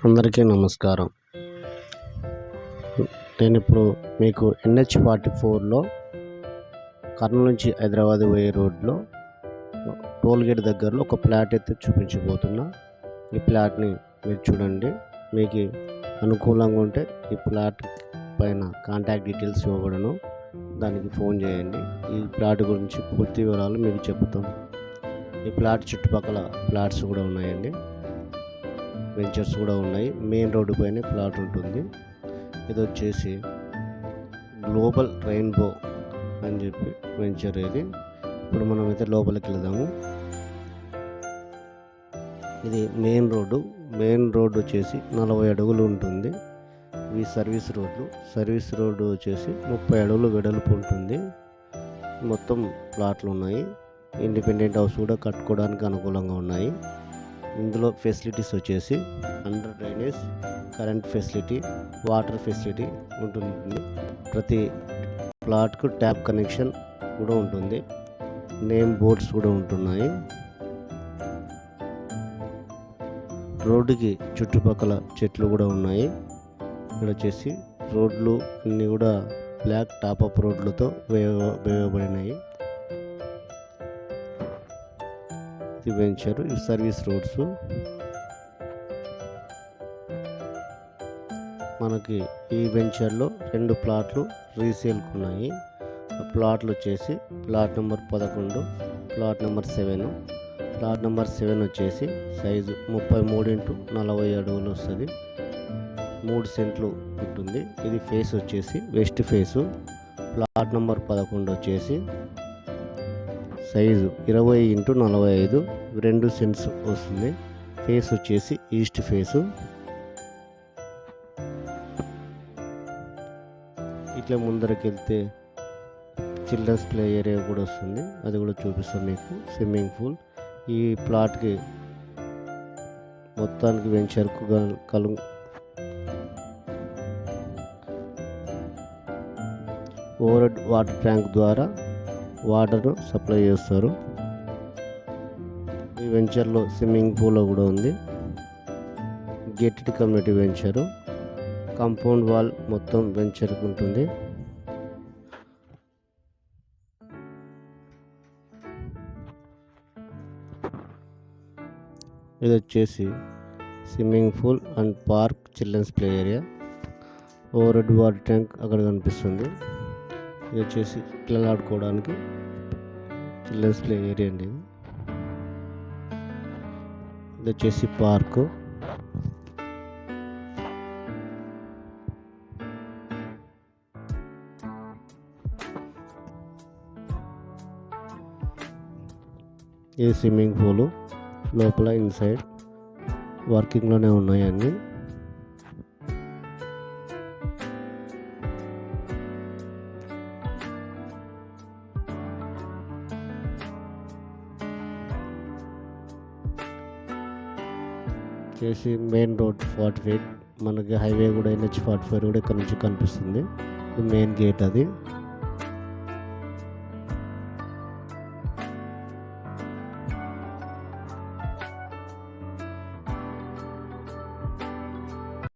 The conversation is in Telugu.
అందరికీ నమస్కారం. నేను ఇప్పుడు మీకు NH44లో కర్నూలు నుంచి హైదరాబాద్ పోయే రోడ్లో టోల్గేట్ దగ్గరలో ఒక ప్లాట్ అయితే చూపించబోతున్నా. ఈ ప్లాట్ని మీరు చూడండి. మీకు అనుకూలంగా ఉంటే ఈ ప్లాట్ పైన కాంటాక్ట్ డీటెయిల్స్ ఇవ్వబడను, దానికి ఫోన్ చేయండి. ఈ ప్లాట్ గురించి పూర్తి వివరాలు మీకు చెబుతాం. ఈ ప్లాట్ చుట్టుపక్కల ప్లాట్స్ కూడా ఉన్నాయండి, వెంచర్స్ కూడా ఉన్నాయి. మెయిన్ రోడ్డు పైన ప్లాట్ ఉంటుంది. ఇది వచ్చేసి గ్లోబల్ రెయిన్బో అని చెప్పి వెంచర్ ఇది. ఇప్పుడు మనం అయితే లోపలికి వెళ్దాము. ఇది మెయిన్ రోడ్డు వచ్చేసి 40 అడుగులు ఉంటుంది. ఇవి సర్వీస్ రోడ్డు వచ్చేసి 30 అడుగులు వెడల్పు ఉంటుంది. మొత్తం ప్లాట్లు ఉన్నాయి. ఇండిపెండెంట్ హౌస్ కూడా కట్టుకోవడానికి అనుకూలంగా ఉన్నాయి. ఇందులో ఫెసిలిటీస్ వచ్చేసి under drainage, current facility, water facility ఉంటుంది. ప్రతి ప్లాట్కు ట్యాప్ కనెక్షన్ కూడా ఉంటుంది. నేమ్ బోర్డ్స్ కూడా ఉంటున్నాయి. రోడ్డుకి చుట్టుపక్కల చెట్లు కూడా ఉన్నాయి. ఇక్కడ వచ్చేసి రోడ్లు అన్నీ కూడా బ్లాక్ టాప్అప్ రోడ్లతో వేయబడినాయి. ఇది వెంచర్, ఇవి సర్వీస్ రోడ్స్. మనకి ఈ వెంచర్లో 2 ప్లాట్లు రీసేల్కి ఉన్నాయి. ఆ ప్లాట్లు వచ్చేసి plot number 11, plot number 7. Plot number 7 వచ్చేసి సైజు 33x40 అడుగులు వస్తుంది, 3 సెంట్లు ఉంటుంది. ఇది ఫేస్ వచ్చేసి వెస్ట్ ఫేసు. ప్లాట్ నెంబర్ 11 వచ్చేసి సైజు 20x45, 2 సెంట్స్ వస్తుంది. ఫేస్ వచ్చేసి ఈస్ట్ ఫేసు. ఇట్లా ముందరికి వెళ్తే చిల్డ్రన్స్ ప్లే ఏరియా కూడా వస్తుంది, అది కూడా చూపిస్తాం మీకు. Swimming pool. ఈ ప్లాట్కి మొత్తానికి వెంచర్కు ఓవర్ హెడ్ వాటర్ ట్యాంక్ ద్వారా వాటర్ సప్లై చేస్తారు. ఈ వెంచర్లో స్విమ్మింగ్ పూల్ కూడా ఉంది. Gated community venture. Compound wall మొత్తం వెంచర్కి ఉంటుంది. ఇది వచ్చేసి swimming pool and park, children's play area. Overhead water tank అక్కడ కనిపిస్తుంది. ఇది వచ్చేసి పిల్లలు ఆడుకోవడానికి చిల్డ్రన్స్ ప్లే ఏరియా అండి. ఇది వచ్చేసి పార్కు. ఇది స్విమ్మింగ్ పూలు. లోపల ఇన్సైడ్ వర్కింగ్లోనే ఉన్నాయి అన్నీ. చేసి మెయిన్ రోడ్ 48, మనకి హైవే కూడా NH44 కూడా ఇక్కడ నుంచి కనిపిస్తుంది. ఇది మెయిన్ గేట్ అది.